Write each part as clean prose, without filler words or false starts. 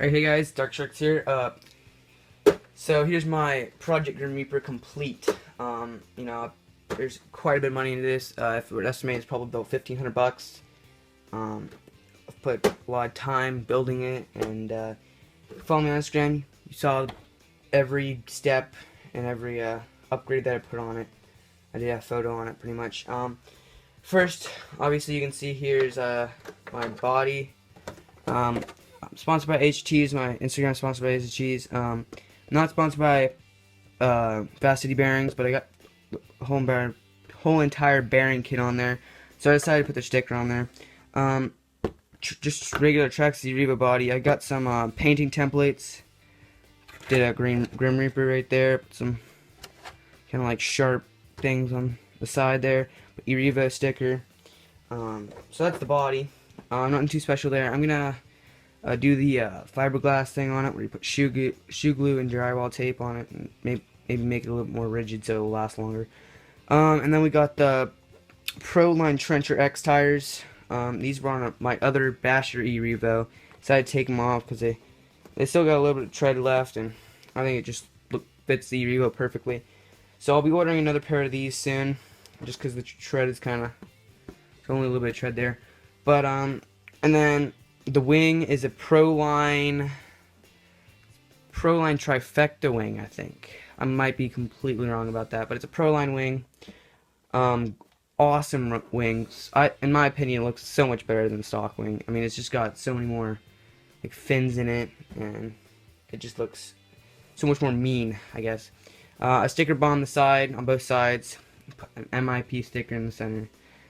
Alright, hey guys, Dark Sharks here. So here's my Project Grim Reaper complete. There's quite a bit of money into this. If we were to estimate, it's probably about $1,500. I've put a lot of time building it, and if you follow me on Instagram, you saw every step and every upgrade that I put on it. I did a photo on it, pretty much. First, obviously, you can see here's my body. I'm sponsored by HTs. My Instagram is sponsored by HTs. I'm not sponsored by Fast City Bearings, but I got a whole entire bearing kit on there, so I decided to put the sticker on there. Just regular Traxxas E-Revo body. I got some painting templates. Did a Grim Reaper right there. Put some kind of like sharp things on the side there. E-Revo sticker. So that's the body. Nothing too special there. I'm gonna do the fiberglass thing on it, where you put shoe glue and drywall tape on it, and maybe make it a little bit more rigid so it'll last longer. And then we got the Proline Trencher X tires. These were on my other Basher E-Revo. Decided to take them off because they still got a little bit of tread left, and I think it just fits the E-Revo perfectly. So I'll be ordering another pair of these soon, just because the tread is kind of, only a little bit of tread there. But and then the wing is a Proline trifecta wing, I think. I might be completely wrong about that, but it's a Proline wing. Awesome wings. In my opinion, it looks so much better than the stock wing. I mean, it's just got so many more like fins in it, and it just looks so much more mean, I guess. A sticker bomb on the side, on both sides. Put an MIP sticker in the center,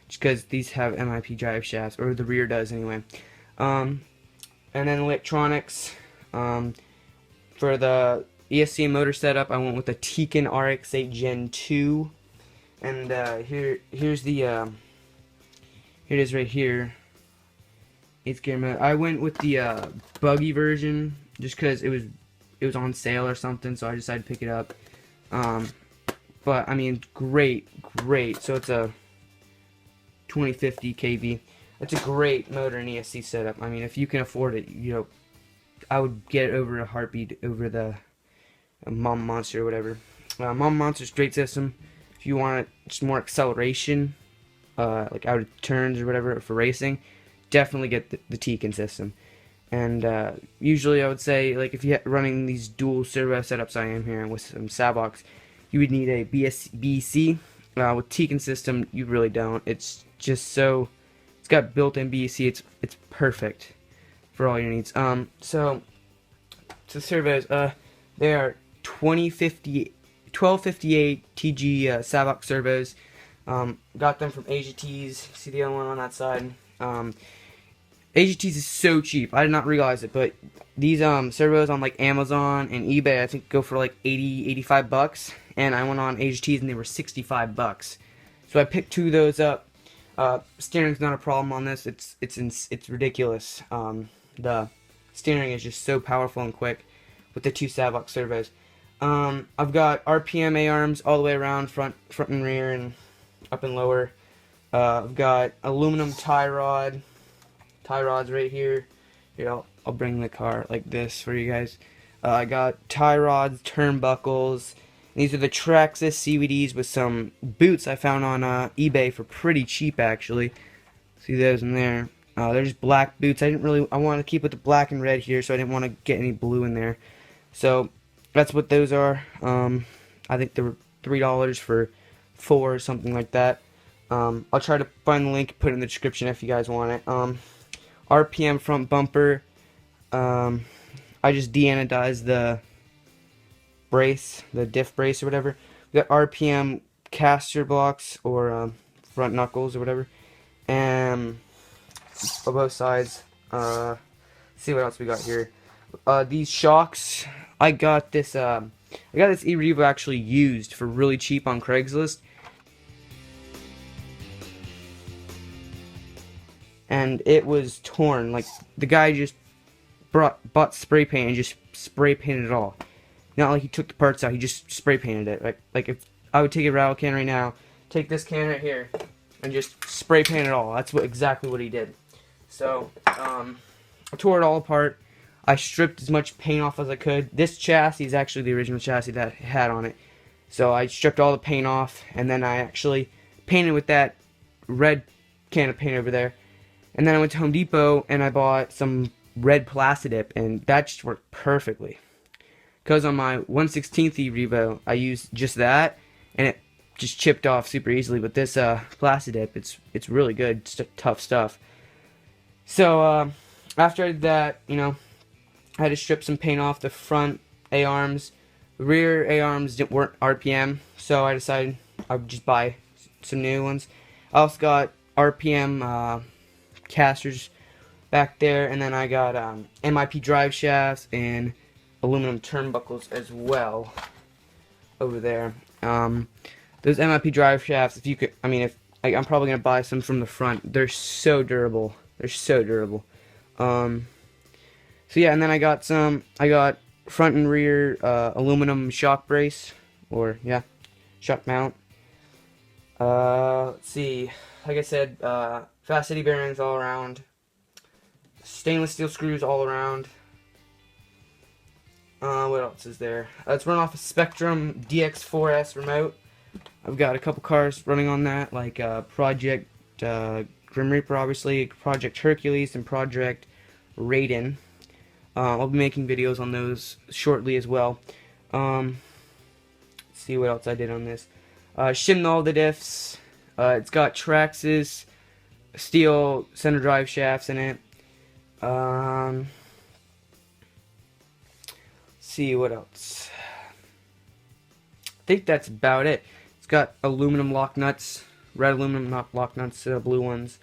just because these have MIP drive shafts, or the rear does anyway. And then electronics. For the ESC motor setup, I went with the Tekin RX-8 Gen 2. And here's the here it is right here. It's gear mode. I went with the buggy version just because it was on sale or something, so I decided to pick it up. But I mean, great. So it's a 2050 kV. It's a great motor and ESC setup. I mean, if you can afford it, I would get it over a heartbeat over the Mom Monster or whatever. Mom Monster's a great system. If you want just more acceleration, like out of turns or whatever for racing, definitely get the Tekin system. And usually I would say, like, if you're running these dual servo setups I am here with some Savox, you would need a BC. With Tekin system, you really don't. It's just so, it's got built-in BC. It's perfect for all your needs. So servos, they are 1258 TG Savox servos. Got them from AGTs. See the other one on that side. AGTs is so cheap. I did not realize it, but these servos on like Amazon and eBay, I think, go for like $85, and I went on AGTs and they were $65. So I picked two of those up. Steering's not a problem on this. It's ridiculous. The steering is just so powerful and quick with the two Savox servos. I've got RPM A-arms all the way around, front and rear, and up and lower. I've got aluminum tie rods right here. Here, I'll bring the car like this for you guys. I got tie rods, turnbuckles. These are the Traxxas CVDs with some boots I found on eBay for pretty cheap, actually. See those in there. They're just black boots. I wanted to keep it the black and red here, so I didn't want to get any blue in there. So that's what those are. I think they were $3 for 4 or something like that. I'll try to find the link, put it in the description if you guys want it. RPM front bumper. I just de-anodized the brace, the diff brace or whatever. We got RPM caster blocks, or front knuckles or whatever. And on both sides. See what else we got here. These shocks. I got this E-Revo actually used for really cheap on Craigslist. And it was torn. Like, the guy just bought spray paint and just spray painted it all. Not like he took the parts out, he just spray painted it. Like if I would take a rattle can right now, take this can right here, and just spray paint it all. That's exactly what he did. So, I tore it all apart. I stripped as much paint off as I could. This chassis is actually the original chassis that it had on it. So I stripped all the paint off, and then I actually painted with that red can of paint over there. And then I went to Home Depot and I bought some red Plastidip, and that just worked perfectly. Because on my 1/16 E-Revo, I used just that, and it just chipped off super easily. But this Plastidip, it's really good, tough stuff. So after that, you know, I had to strip some paint off the front A-arms. The rear A-arms weren't RPM, so I decided I would just buy some new ones. I also got RPM casters back there, and then I got MIP drive shafts and aluminum turnbuckles as well over there. Those MIP drive shafts, if you could, I mean, if I'm probably gonna buy some from the front. They're so durable. They're so durable. So yeah, and then I got front and rear aluminum shock brace, or yeah, shock mount. Let's see. Like I said, fast city bearings all around. Stainless steel screws all around. What else is there? It's run off a Spectrum DX4S remote. I've got a couple cars running on that, like Project Grim Reaper, obviously, Project Hercules, and Project Raiden. I'll be making videos on those shortly as well. Let's see what else I did on this. Shimmed all the diffs. It's got Traxxas steel center drive shafts in it. Let's see what else. I think that's about it. It's got aluminum lock nuts, red aluminum lock nuts, blue ones.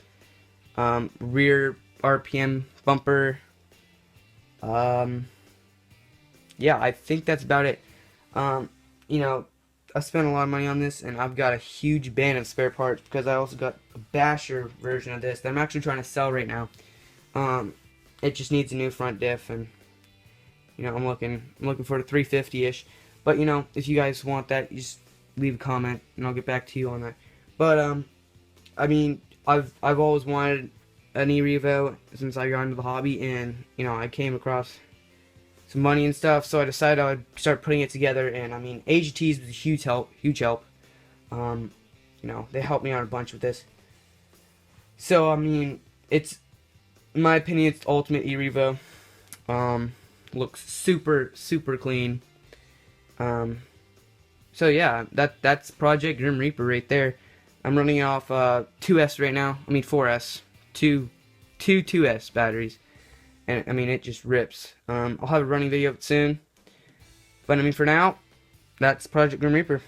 Rear RPM bumper. Yeah, I think that's about it. You know, I spent a lot of money on this, and I've got a huge bin of spare parts because I also got a basher version of this that I'm actually trying to sell right now. It just needs a new front diff, and you know, I'm looking for the 350-ish. But you know, if you guys want that, you just leave a comment, and I'll get back to you on that. But I mean, I've always wanted an E-Revo since I got into the hobby, and you know, I came across some money and stuff, so I decided I would start putting it together. And I mean, AGTs was a huge help. You know, they helped me out a bunch with this. So I mean, it's, in my opinion, it's the ultimate E-Revo. Looks super clean. So yeah, that's Project Grim Reaper right there. I'm running it off 2S right now. I mean 4S, two 2S batteries, and I mean it just rips. I'll have a running video of it soon. But I mean for now, that's Project Grim Reaper.